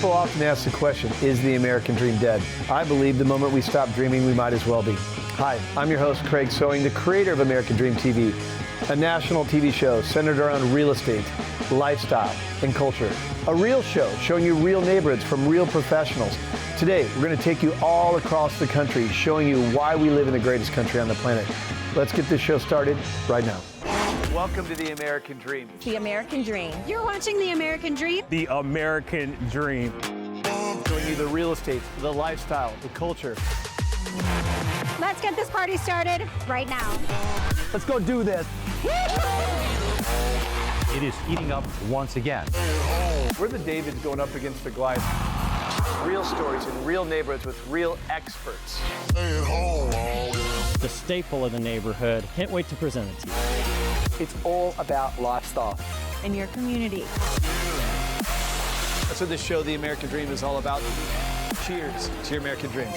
People often ask the question, is the American dream dead? I believe the moment we stop dreaming, we might as well be. Hi, I'm your host, Craig Sewing, the creator of American Dream TV, a national TV show centered around real estate, lifestyle, and culture. A real show showing you real neighborhoods from real professionals. Today, we're going to take you all across the country, showing you why we live in the greatest country on the planet. Let's get this show started right now. Welcome to the American Dream. The American Dream. You're watching The American Dream. The American Dream. Showing you the real estate, the lifestyle, the culture. Let's get this party started right now. Let's go do this. It is heating up once again. We're the Davids going up against the Goliath. Real stories in real neighborhoods with real experts. The staple of the neighborhood. Can't wait to present it to you. It's all about lifestyle. In your community. That's what this show, The American Dream, is all about. Cheers to your American Dream.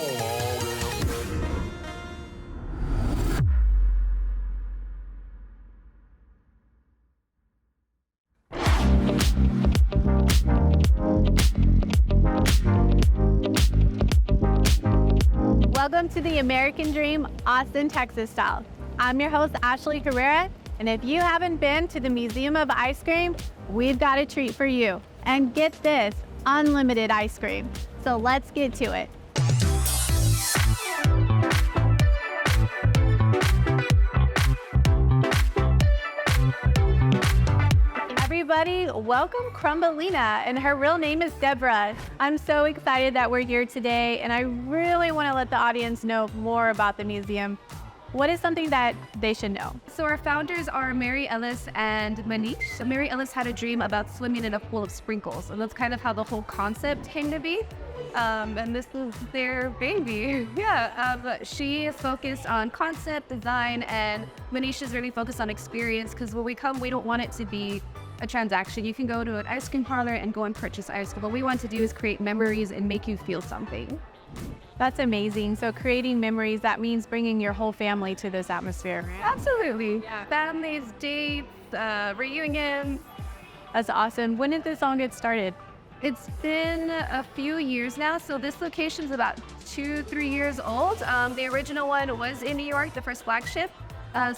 Welcome to the American Dream, Austin, Texas style. I'm your host, Ashley Herrera, and if you haven't been to the Museum of Ice Cream, we've got a treat for you. And get this, unlimited ice cream. So let's get to it. Everybody, welcome Crumbelina, and her real name is Deborah. I'm so excited that we're here today, and I really want to let the audience know more about the museum. What is something that they should know? So our founders are Mary Ellis and Manish. So Mary Ellis had a dream about swimming in a pool of sprinkles, and that's kind of how the whole concept came to be. And this is their baby. She is focused on concept, design, and Manish is really focused on experience, because when we come, we don't want it to be a transaction. You can go to an ice cream parlor and go and purchase ice cream. What we want to do is create memories and make you feel something. That's amazing. So creating memories, that means bringing your whole family to this atmosphere, right? Absolutely. Yeah. Families, dates, reunions. That's awesome. When did this all get started? It's been a few years now. So this location's about 2-3 years old. The original one was in New York, the first flagship.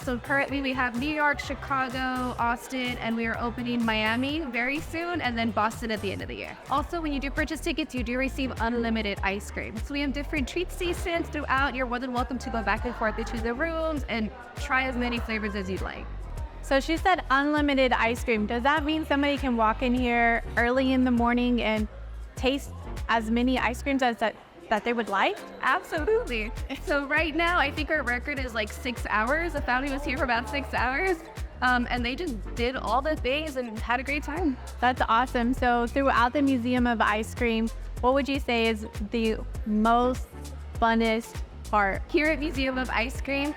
So currently we have New York, Chicago, Austin, and we are opening Miami very soon, and then Boston at the end of the year. Also, when you do purchase tickets, you do receive unlimited ice cream. So we have different treat stations throughout. You're more than welcome to go back and forth between the rooms and try as many flavors as you'd like. So she said unlimited ice cream. Does that mean somebody can walk in here early in the morning and taste as many ice creams as that they would like? Absolutely. So right now, I think our record is like 6 hours. The family was here for about 6 hours, and they just did all the things and had a great time. That's awesome. So throughout the Museum of Ice Cream, what would you say is the most funnest part? Here at Museum of Ice Cream,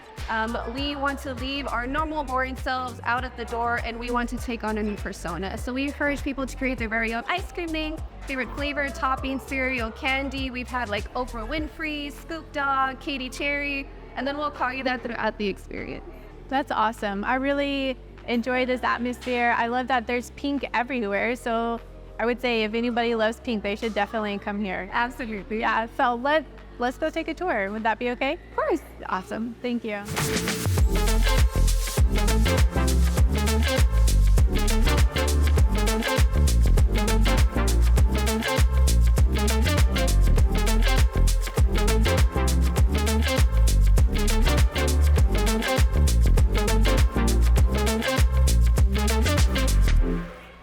we want to leave our normal boring selves out at the door, and we want to take on a new persona. So we encourage people to create their very own ice cream name, favorite flavor, topping, cereal, candy. We've had like Oprah Winfrey, Scoop Dog, Katy Cherry, and then we'll call you that throughout the experience. That's awesome. I really enjoy this atmosphere. I love that there's pink everywhere. So I would say if anybody loves pink, they should definitely come here. Absolutely. Yeah, so let's go take a tour. Would that be okay? Of course. Awesome. Thank you.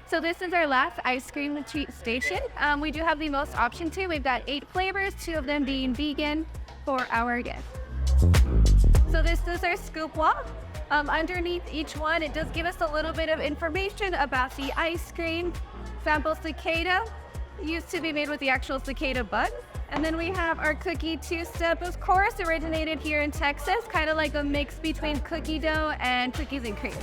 So this is our last ice cream treat station. We do have the most option too. We've got 8 flavors, 2 of them being vegan for our guests. So this is our scoop wall. Underneath each one, it does give us a little bit of information about the ice cream. Sample cicada, used to be made with the actual cicada bud. And then we have our cookie two-step, of course, originated here in Texas, kind of like a mix between cookie dough and cookies and cream.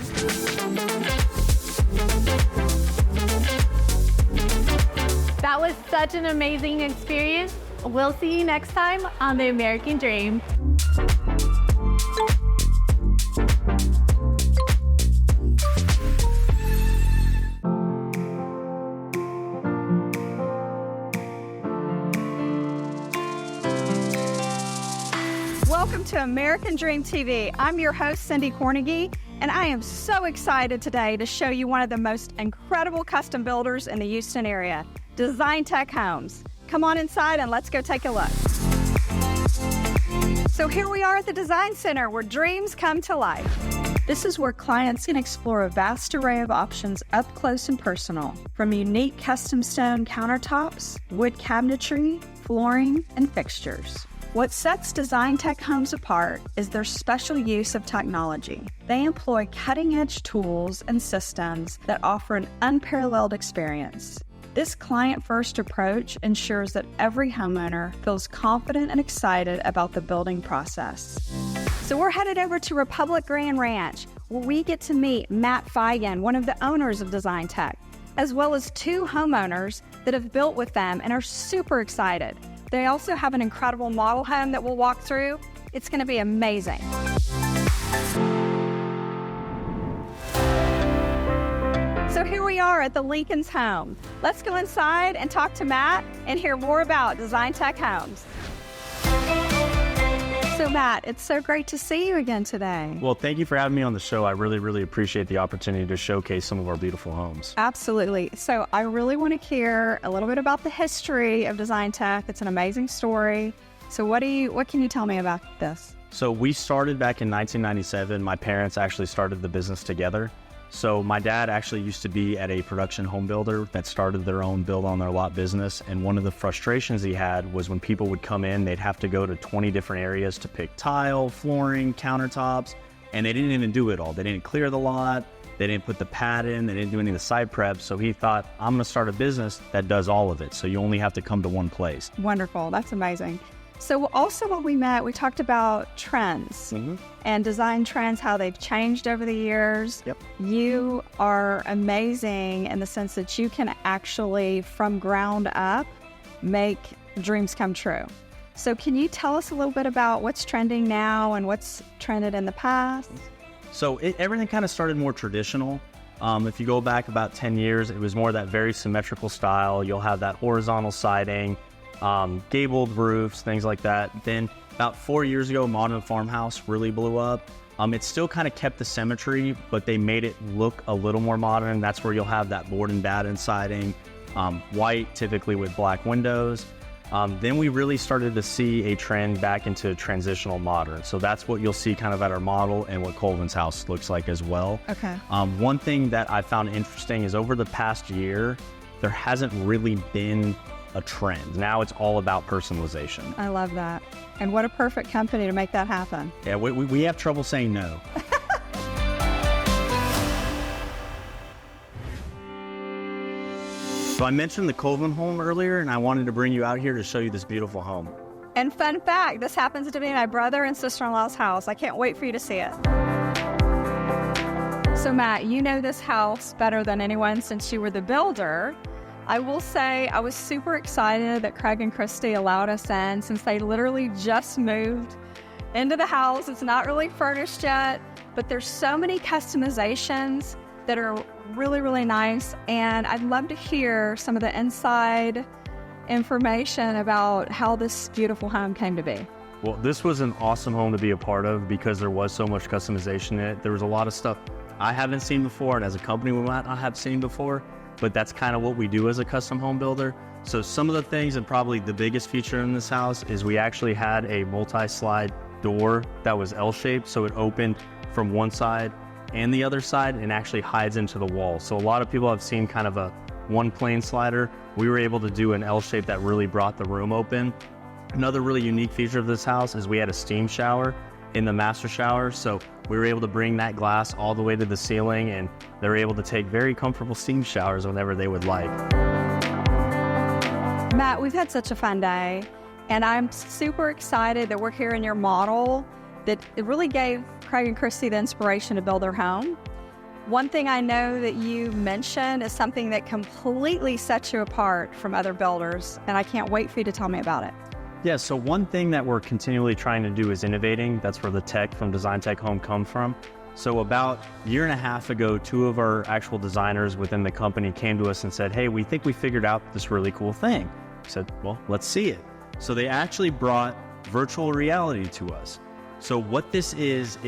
That was such an amazing experience. We'll see you next time on The American Dream. to American Dream TV. I'm your host, Cindy Cornegie, and I am so excited today to show you one of the most incredible custom builders in the Houston area, Design Tech Homes. Come on inside and let's go take a look. So here we are at the Design Center where dreams come to life. This is where clients can explore a vast array of options up close and personal, from unique custom stone countertops, wood cabinetry, flooring, and fixtures. What sets Design Tech Homes apart is their special use of technology. They employ cutting-edge tools and systems that offer an unparalleled experience. This client-first approach ensures that every homeowner feels confident and excited about the building process. So we're headed over to Republic Grand Ranch, where we get to meet Matt Feigen, one of the owners of Design Tech, as well as 2 homeowners that have built with them and are super excited. They also have an incredible model home that we'll walk through. It's going to be amazing. So here we are at the Lincoln's home. Let's go inside and talk to Matt and hear more about Design Tech Homes. So Matt, it's so great to see you again today. Well, thank you for having me on the show. I really appreciate the opportunity to showcase some of our beautiful homes. Absolutely. So I really want to hear a little bit about the history of Design Tech. It's an amazing story. So what can you tell me about this? So we started back in 1997. My parents actually started the business together. So my dad actually used to be at a production home builder that started their own build on their lot business. And one of the frustrations he had was when people would come in, they'd have to go to 20 different areas to pick tile, flooring, countertops, and they didn't even do it all. They didn't clear the lot. They didn't put the pad in. They didn't do any of the side prep. So he thought, I'm going to start a business that does all of it. So you only have to come to one place. Wonderful. That's amazing. So also when we met, we talked about trends and design trends, how they've changed over the years. Yep. You are amazing in the sense that you can actually, from ground up, make dreams come true. So can you tell us a little bit about what's trending now and what's trended in the past? So everything kind of started more traditional. If you go back about 10 years, it was more that very symmetrical style. You'll have that horizontal siding, gabled roofs, things like that. Then about 4 years ago, modern farmhouse really blew up. It still kind of kept the symmetry, but they made it look a little more modern. That's where you'll have that board and batten siding, white, typically with black windows. Then we really started to see a trend back into transitional modern. So that's what you'll see kind of at our model and what Colvin's house looks like as well. Okay. One thing that I found interesting is over the past year, there hasn't really been a trend. Now it's all about personalization. I love that. And what a perfect company to make that happen. Yeah, we have trouble saying no. So I mentioned the Colvin home earlier, and I wanted to bring you out here to show you this beautiful home. And fun fact, this happens to be my brother and sister-in-law's house. I can't wait for you to see it. So Matt, you know this house better than anyone since you were the builder. I will say I was super excited that Craig and Christy allowed us in since they literally just moved into the house. It's not really furnished yet, but there's so many customizations that are really nice. And I'd love to hear some of the inside information about how this beautiful home came to be. Well, this was an awesome home to be a part of because there was so much customization in it. There was a lot of stuff I haven't seen before, and as a company we might not have seen before, but that's kind of what we do as a custom home builder. So some of the things, and probably the biggest feature in this house, is we actually had a multi-slide door that was L-shaped, so it opened from one side and the other side and actually hides into the wall. So a lot of people have seen kind of a one plane slider. We were able to do an L shape that really brought the room open. Another really unique feature of this house is we had a steam shower in the master shower. So we were able to bring that glass all the way to the ceiling, and they're able to take very comfortable steam showers whenever they would like. Matt, we've had such a fun day, and I'm super excited that we're here in your model, that it really gave Craig and Christy the inspiration to build their home. One thing I know that you mentioned is something that completely sets you apart from other builders, and I can't wait for you to tell me about it. Yeah, so one thing that we're continually trying to do is innovating. That's where the tech from Design Tech Home comes from. So about a year and a half ago, 2 of our actual designers within the company came to us and said, hey, we think we figured out this really cool thing. We said, well, let's see it. So they actually brought virtual reality to us. So what this is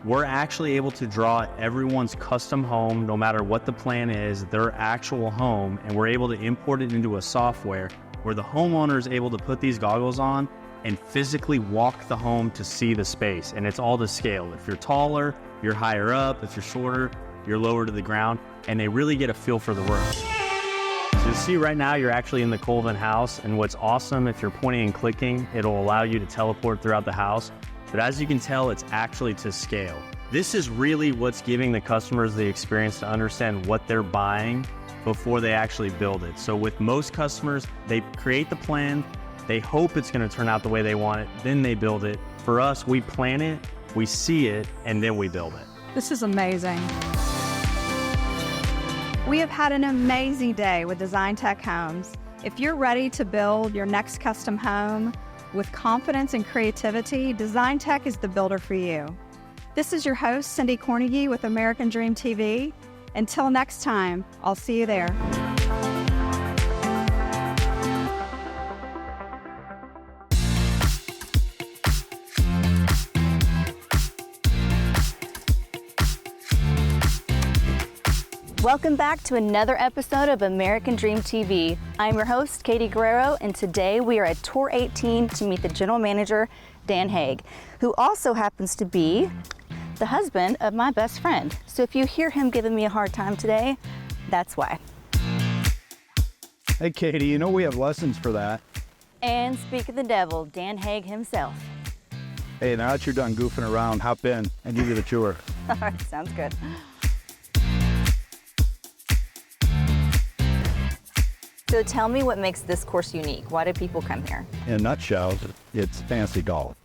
we're actually able to draw everyone's custom home, no matter what the plan is, their actual home, and we're able to import it into a software where the homeowner is able to put these goggles on and physically walk the home to see the space. And it's all to scale. If you're taller, you're higher up. If you're shorter, you're lower to the ground. And they really get a feel for the room. So you see right now, you're actually in the Colvin house. And what's awesome, if you're pointing and clicking, it'll allow you to teleport throughout the house. But as you can tell, it's actually to scale. This is really what's giving the customers the experience to understand what they're buying before they actually build it. So with most customers, they create the plan, they hope it's gonna turn out the way they want it, then they build it. For us, we plan it, we see it, and then we build it. This is amazing. We have had an amazing day with Design Tech Homes. If you're ready to build your next custom home with confidence and creativity, Design Tech is the builder for you. This is your host, Cindy Cornegie with American Dream TV. Until next time, I'll see you there. Welcome back to another episode of American Dream TV. I'm your host, Katie Guerrero, and today we are at Tour 18 to meet the general manager, Dan Haig, who also happens to be the husband of my best friend. So if you hear him giving me a hard time today, that's why. Hey, Katie, you know we have lessons for that. And speak of the devil, Dan Haig himself. Hey, now that you're done goofing around, hop in and give you the tour. All right, sounds good. So tell me what makes this course unique. Why do people come here? In a nutshell, it's fantasy golf.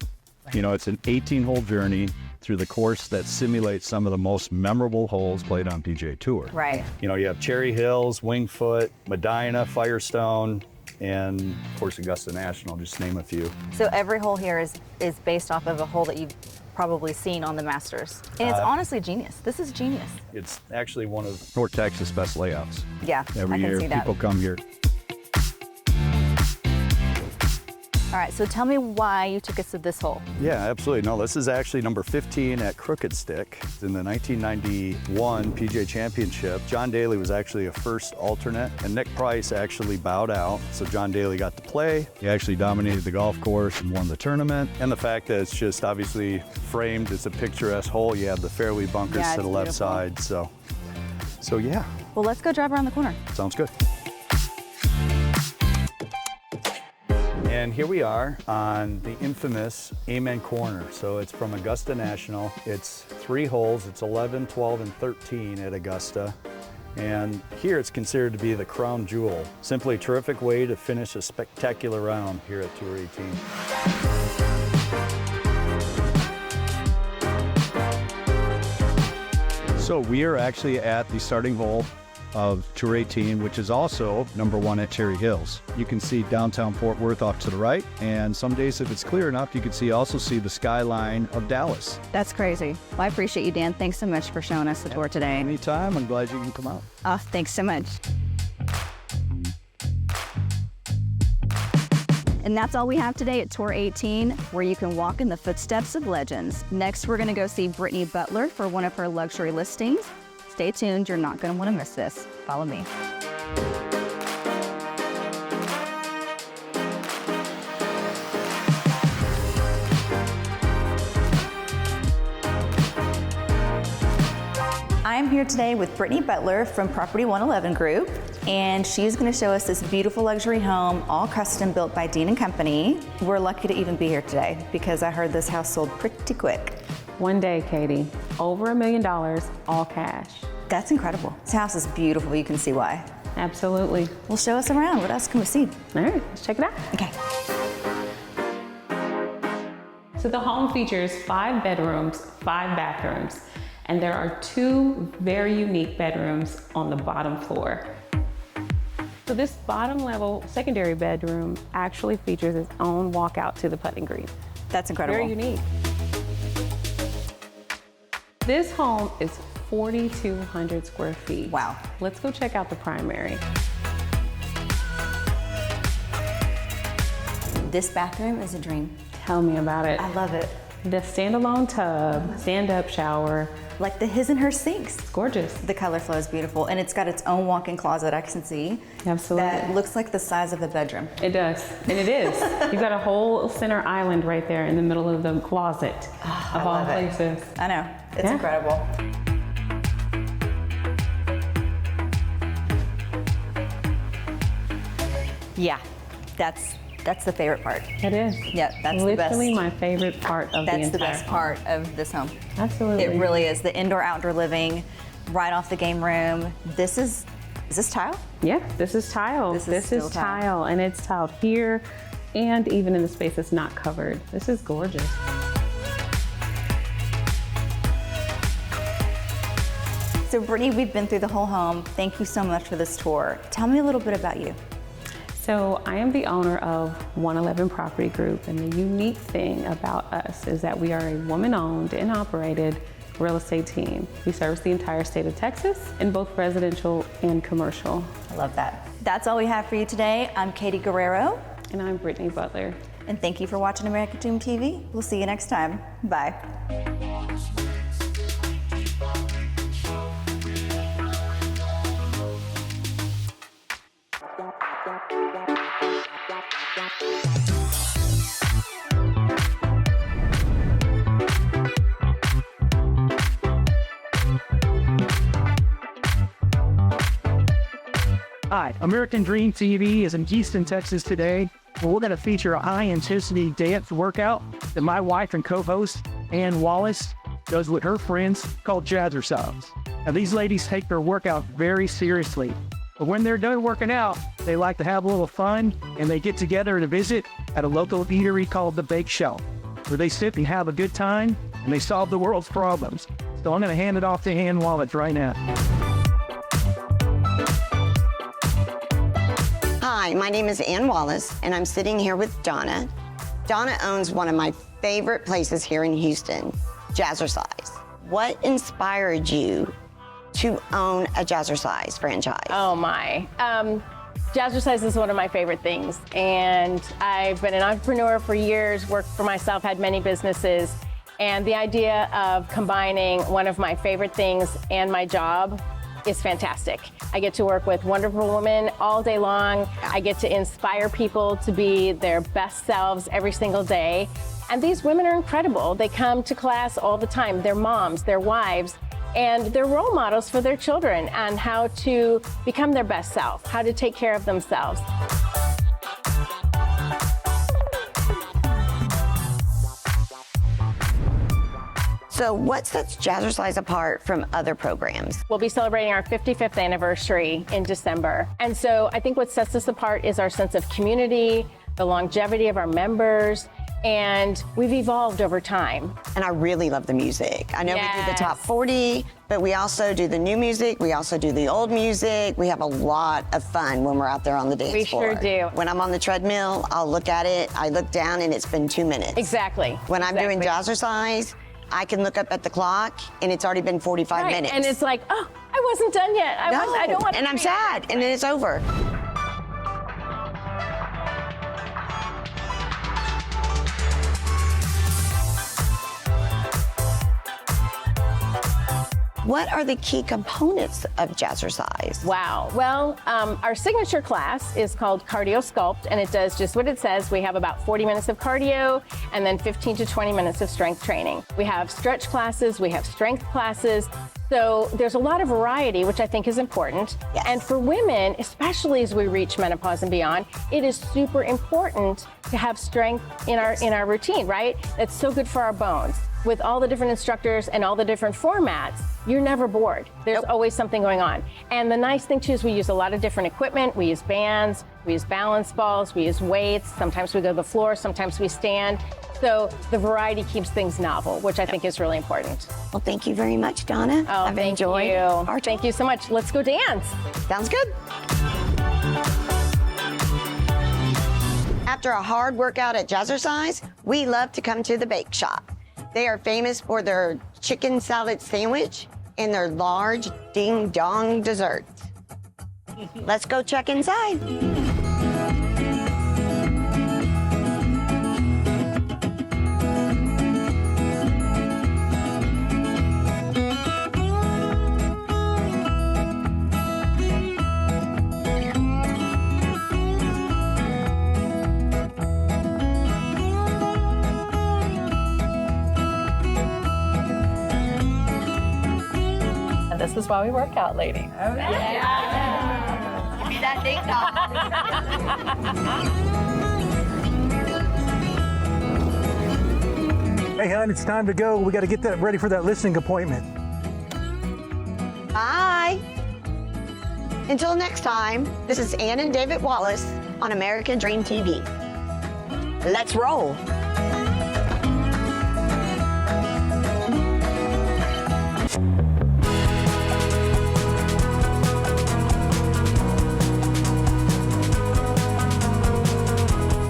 You know, it's an 18-hole journey through the course that simulates some of the most memorable holes played on PGA Tour. Right. You know, you have Cherry Hills, Wingfoot, Medina, Firestone, and of course Augusta National, just name a few. So every hole here is based off of a hole that you've probably seen on the Masters. And it's honestly genius. This is genius. It's actually one of North Texas' best layouts. Yeah, Every I can year see that. people come here. All right, so tell me why you took us to this hole. Yeah, absolutely. No, this is actually number 15 at Crooked Stick. In the 1991 PGA Championship, John Daly was actually a first alternate, and Nick Price actually bowed out, so John Daly got to play. He actually dominated the golf course and won the tournament. And the fact that it's just obviously framed, it's a picturesque hole. You have the fairway bunkers Yeah, to the left beautiful. side, so yeah, Well, let's go drive around the corner. sounds good. And here we are on the infamous Amen Corner. So it's from Augusta National. It's 3 holes. It's 11, 12, and 13 at Augusta. And here it's considered to be the crown jewel. Simply a terrific way to finish a spectacular round here at Tour 18. So we are actually at the starting hole of Tour 18, which is also number 1 at Cherry Hills. You can see downtown Fort Worth off to the right, and some days if it's clear enough, you can also see the skyline of Dallas. That's crazy. Well, I appreciate you, Dan. Thanks so much for showing us the tour today. Anytime, I'm glad you can come out. Oh, thanks so much. And that's all we have today at Tour 18, where you can walk in the footsteps of legends. Next, we're gonna go see Brittnee Butler for one of her luxury listings. Stay tuned, you're not gonna wanna miss this. Follow me. I'm here today with Brittnee Butler from Property 111 Group, and she's going to show us this beautiful luxury home, all custom built by Dean & Company. We're lucky to even be here today because I heard this house sold pretty quick. One day, Katie, over $1 million, all cash. That's incredible. This house is beautiful, you can see why. Absolutely. Well, show us around. What else can we see? All right, let's check it out. Okay. So the home features 5 bedrooms, 5 bathrooms, and there are 2 very unique bedrooms on the bottom floor. So this bottom level secondary bedroom actually features its own walkout to the putting green. That's incredible. Very unique. This home is 4,200 square feet. Wow. Let's go check out the primary. This bathroom is a dream. Tell me about it. I love it. The standalone tub, stand-up shower. Like the his and her sinks. It's gorgeous. The color flow is beautiful, and it's got its own walk-in closet I can see. Absolutely. That looks like the size of the bedroom. It does, and it is. You've got a whole center island right there in the middle of the closet, of all places. I know, it's incredible. Yeah, that's the favorite part. It is. Yeah, that's the best. Literally my favorite part of the entire That's the best home. part of this home. Absolutely. It really is. The indoor-outdoor living, right off the game room. Is this tile? Yeah, this is tile. This is tile, and it's tiled here and even in the space that's not covered. This is gorgeous. So Brittnee, we've been through the whole home. Thank you so much for this tour. Tell me a little bit about you. So I am the owner of 111 Property Group, and the unique thing about us is that we are a woman-owned and operated real estate team. We service the entire state of Texas in both residential and commercial. I love that. That's all we have for you today. I'm Katie Guerrero. And I'm Brittnee Butler. And thank you for watching American Dream TV. We'll see you next time. Bye. Hi, American Dream TV is in Houston, Texas today, where we're going to feature a high-intensity dance workout that my wife and co-host, Ann Wallace, does with her friends called Jazzercise. Now, these ladies take their workout very seriously, but when they're done working out, they like to have a little fun, and they get together to visit at a local eatery called The Bake Shelf, where they sit and have a good time, and they solve the world's problems. So I'm going to hand it off to Ann Wallace right now. Hi, my name is Ann Wallace, and I'm sitting here with Donna. Donna owns one of my favorite places here in Houston, Jazzercise. What inspired you to own a Jazzercise franchise? Oh my. Jazzercise is one of my favorite things, and I've been an entrepreneur for years, worked for myself, had many businesses, and the idea of combining one of my favorite things and my job is fantastic. I get to work with wonderful women all day long. I get to inspire people to be their best selves every single day. And these women are incredible. They come to class all the time. They're moms, they're wives, and they're role models for their children on how to become their best self, how to take care of themselves. So what sets Jazzercise apart from other programs? We'll be celebrating our 55th anniversary in December. And so I think what sets us apart is our sense of community, the longevity of our members, and we've evolved over time. And I really love the music. I know we do the top 40, but we also do the new music. We also do the old music. We have a lot of fun when we're out there on the dance floor. We sure do. When I'm on the treadmill, I'll look at it, I look down, and it's been 2 minutes. Exactly. When I'm doing Jazzercise, I can look up at the clock, and it's already been 45 minutes. And it's like, oh, I wasn't done yet. I don't want to. And I'm sad, and then it's over. What are the key components of Jazzercise? Wow. Well, our signature class is called Cardio Sculpt, and it does just what it says. We have about 40 minutes of cardio and then 15 to 20 minutes of strength training. We have stretch classes, we have strength classes. So there's a lot of variety, which I think is important. Yes. And for women, especially as we reach menopause and beyond, it is super important to have strength in our routine, right? It's so good for our bones. With all the different instructors and all the different formats, you're never bored. There's always something going on. And the nice thing too is we use a lot of different equipment. We use bands, we use balance balls, we use weights. Sometimes we go to the floor, sometimes we stand. So the variety keeps things novel, which I think is really important. Well, thank you very much, Donna. Oh, I've thank enjoyed you. our Thank you so much. Let's go dance. Sounds good. After a hard workout at Jazzercise, we love to come to the bake shop. They are famous for their chicken salad sandwich and their large ding-dong dessert. Let's go check inside. And this is why we work out, lady. Oh, yeah. Give me that ding dong. Hey, hon, it's time to go. We got to get that ready for that listing appointment. Bye. Until next time, this is Ann and David Wallace on American Dream TV. Let's roll.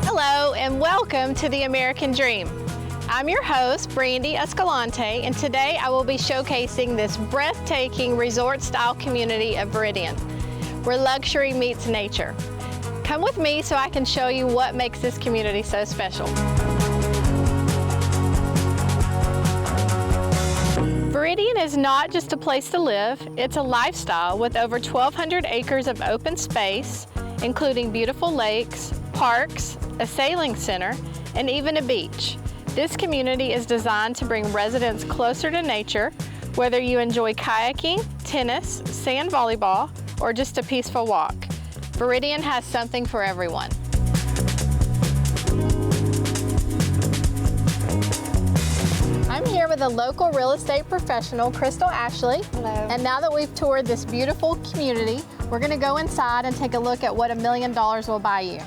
Hello and welcome to the American Dream. I'm your host, Brittnee Escalante, and today I will be showcasing this breathtaking resort-style community of Meridian, where luxury meets nature. Come with me so I can show you what makes this community so special. Meridian is not just a place to live, it's a lifestyle with over 1,200 acres of open space, including beautiful lakes, parks, a sailing center, and even a beach. This community is designed to bring residents closer to nature, whether you enjoy kayaking, tennis, sand volleyball, or just a peaceful walk. Meridian has something for everyone. I'm here with a local real estate professional, Crystal Ashley. Hello. And now that we've toured this beautiful community, we're gonna go inside and take a look at what $1 million will buy you.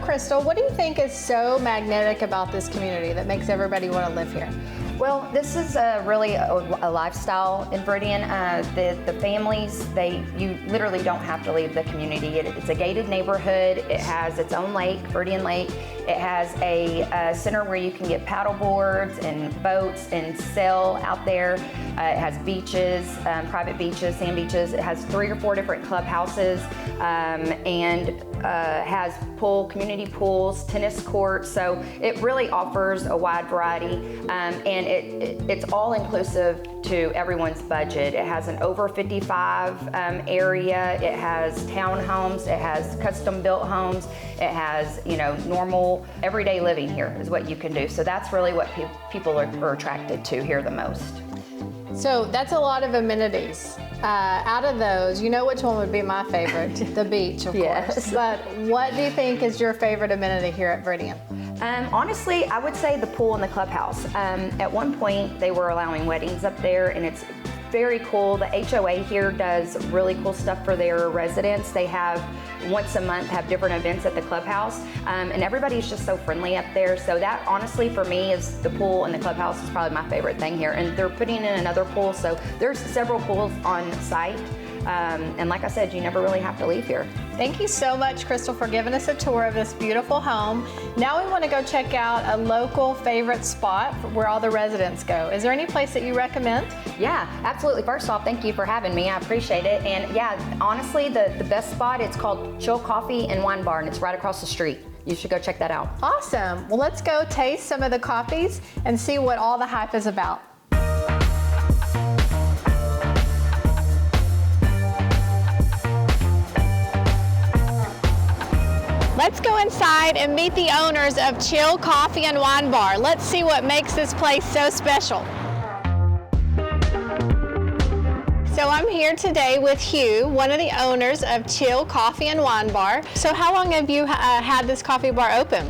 Crystal, what do you think is so magnetic about this community that makes everybody want to live here? Well, this is really a lifestyle in Meridian. The families, you literally don't have to leave the community. It's a gated neighborhood. It has its own lake, Meridian Lake. It has a center where you can get paddle boards and boats and sail out there. It has beaches, private beaches, sand beaches. It has 3 or 4 different clubhouses and has community pools, tennis courts. So it really offers a wide variety, and it's all inclusive to everyone's budget. It has an over 55 area. It has townhomes. It has custom built homes. It has, normal everyday living here is what you can do. So that's really what people are attracted to here the most. So that's a lot of amenities. Out of those, you know which one would be my favorite? The beach, of course. But what do you think is your favorite amenity here at Meridian? Honestly, I would say the pool and the clubhouse. At one point, they were allowing weddings up there, and it's very cool. The HOA here does really cool stuff for their residents. They have once a month different events at the clubhouse, and everybody's just so friendly up there. So that honestly for me is the pool and the clubhouse is probably my favorite thing here. And they're putting in another pool, so there's several pools on site. And like I said, you never really have to leave here. Thank you so much, Crystal, for giving us a tour of this beautiful home. Now we want to go check out a local favorite spot where all the residents go. Is there any place that you recommend? Yeah, absolutely. First off, thank you for having me. I appreciate it. And yeah, honestly, the best spot, it's called Chill Coffee and Wine Bar, and it's right across the street. You should go check that out. Awesome. Well, let's go taste some of the coffees and see what all the hype is about. Let's go inside and meet the owners of Chill Coffee and Wine Bar. Let's see what makes this place so special. So I'm here today with Hugh, one of the owners of Chill Coffee and Wine Bar. So how long have you had this coffee bar open?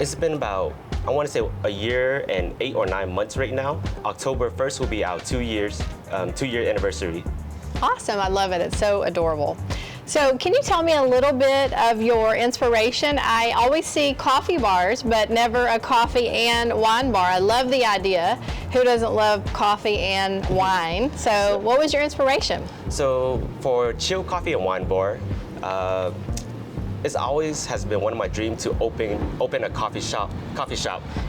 It's been about, I want to say, a year and 8 or 9 months right now. October 1st will be our 2-year anniversary. Awesome, I love it. It's so adorable. So can you tell me a little bit of your inspiration? I always see coffee bars, but never a coffee and wine bar. I love the idea. Who doesn't love coffee and wine? So what was your inspiration? So for Chill Coffee and Wine Bar, it always has been one of my dreams to open a coffee shop,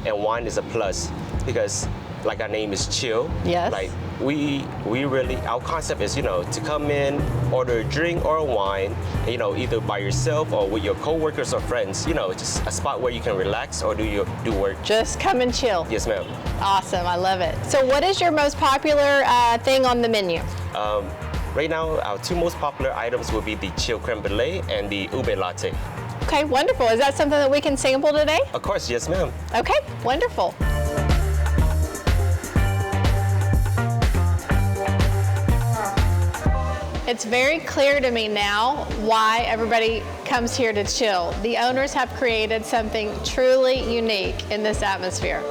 and wine is a plus because like our name is Chill. Yes. Like we really, our concept is, to come in, order a drink or a wine, either by yourself or with your coworkers or friends, just a spot where you can relax or do work. Just come and chill. Yes, ma'am. Awesome, I love it. So what is your most popular thing on the menu? Right now, our two most popular items will be the chilled creme brulee and the ube latte. Okay, wonderful. Is that something that we can sample today? Of course, yes, ma'am. Okay, wonderful. It's very clear to me now why everybody comes here to chill. The owners have created something truly unique in this atmosphere.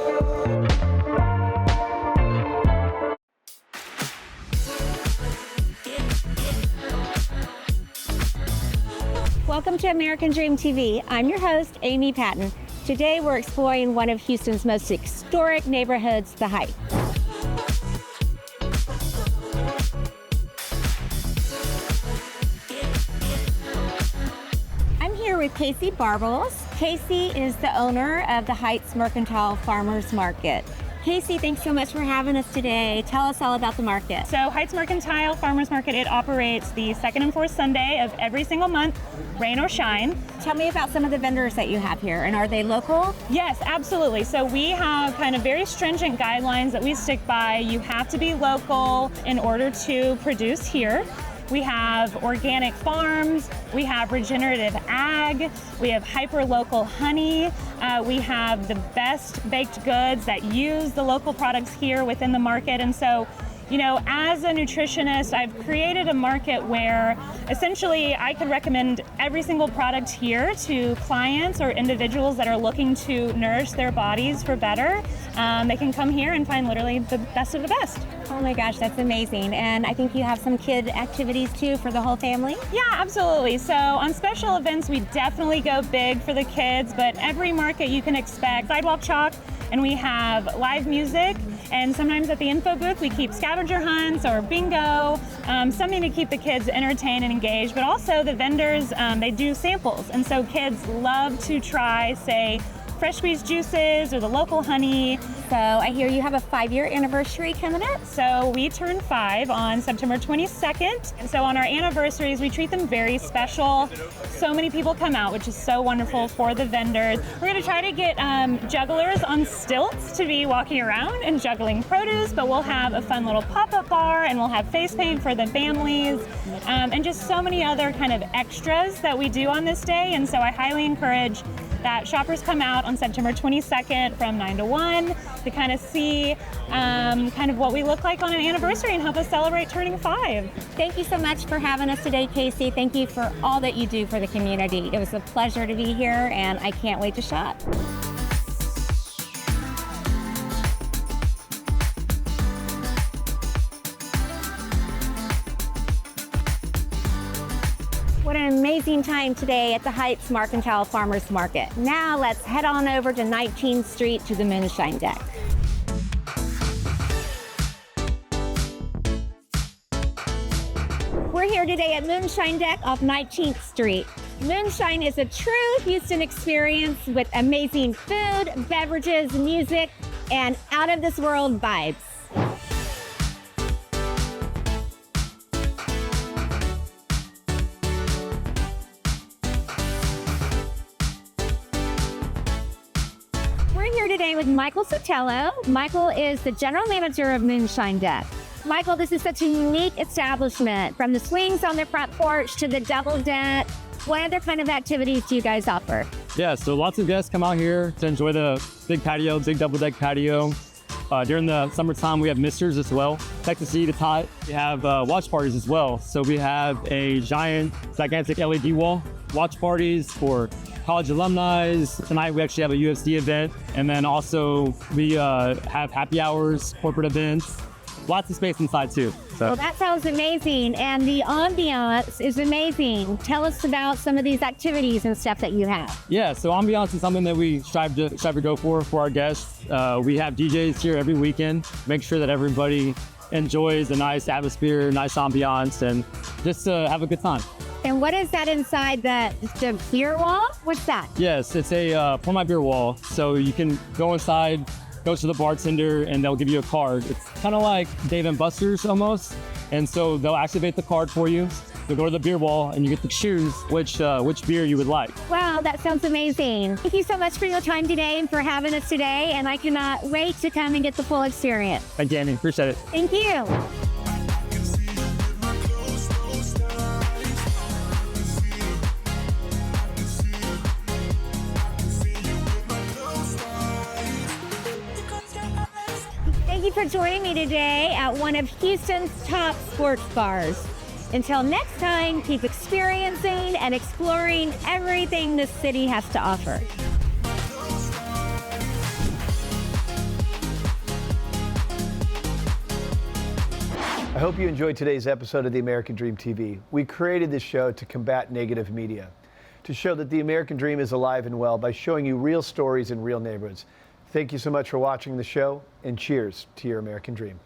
Welcome to American Dream TV. I'm your host, Amy Patton. Today we're exploring one of Houston's most historic neighborhoods, the Heights. I'm here with Casey Barbles. Casey is the owner of the Heights Mercantile Farmers Market. Casey, thanks so much for having us today. Tell us all about the market. So Heights Mercantile Farmers Market, it operates the second and fourth Sunday of every single month, rain or shine. Tell me about some of the vendors that you have here, and are they local? Yes, absolutely. So we have kind of very stringent guidelines that we stick by. You have to be local in order to produce here. We have organic farms, we have regenerative ag, we have hyper-local honey, we have the best baked goods that use the local products here within the market. And so, you know, as a nutritionist, I've created a market where essentially I could recommend every single product here to clients or individuals that are looking to nourish their bodies for better. They can come here and find literally the best of the best. Oh my gosh, that's amazing. And I think you have some kid activities too for the whole family? Yeah, absolutely. So on special events, we definitely go big for the kids, but every market you can expect sidewalk chalk, and we have live music, and sometimes at the info booth we keep scavenger hunts or bingo, something to keep the kids entertained and engaged. But also the vendors, they do samples, and so kids love to try, say, fresh squeezed juices or the local honey. So I hear you have a 5-year anniversary coming up. So we turn 5 on September 22nd. And so on our anniversaries, we treat them very special. So many people come out, which is so wonderful for the vendors. We're gonna try to get jugglers on stilts to be walking around and juggling produce, but we'll have a fun little pop-up bar, and we'll have face paint for the families, and just so many other kind of extras that we do on this day. And so I highly encourage that shoppers come out on September 22nd from 9 to 1 to kind of see kind of what we look like on an anniversary and help us celebrate turning 5. Thank you so much for having us today, Casey. Thank you for all that you do for the community. It was a pleasure to be here, and I can't wait to shop. What an amazing time today at the Heights Mercantile Farmers Market. Now let's head on over to 19th Street to the Moonshine Deck. We're here today at Moonshine Deck off 19th Street. Moonshine is a true Houston experience with amazing food, beverages, music, and out-of-this-world vibes. Today with Michael Sotelo. Michael is the general manager of Moonshine Deck. Michael, this is such a unique establishment, from the swings on the front porch to the double deck. What other kind of activities do you guys offer? Yeah, so lots of guests come out here to enjoy the big patio, big double deck patio. During the summertime, we have misters as well. Texas heat is hot. We have watch parties as well. So we have a gigantic LED wall watch parties for college alumni. Tonight we actually have a UFC event, and then also we have happy hours, corporate events. Lots of space inside too. So. Well, that sounds amazing, and the ambiance is amazing. Tell us about some of these activities and stuff that you have. Yeah, so ambiance is something that we strive to go for our guests. We have DJs here every weekend. Make sure that everybody enjoys a nice atmosphere, nice ambiance, and just to have a good time. And what is that inside the beer wall? What's that? Yes, it's a pour my beer wall. So you can go inside, go to the bartender, and they'll give you a card. It's kind of like Dave & Buster's almost. And so they'll activate the card for you. You'll go to the beer wall and you get to choose which beer you would like. Wow, that sounds amazing. Thank you so much for your time today and for having us today. And I cannot wait to come and get the full experience. Thank you, Annie. Appreciate it. Thank you. for joining me today at one of Houston's top sports bars. Until next time, keep experiencing and exploring everything this city has to offer. I hope you enjoyed today's episode of the American Dream TV. We created this show to combat negative media, to show that the American Dream is alive and well by showing you real stories in real neighborhoods. Thank you so much for watching the show, and cheers to your American Dream.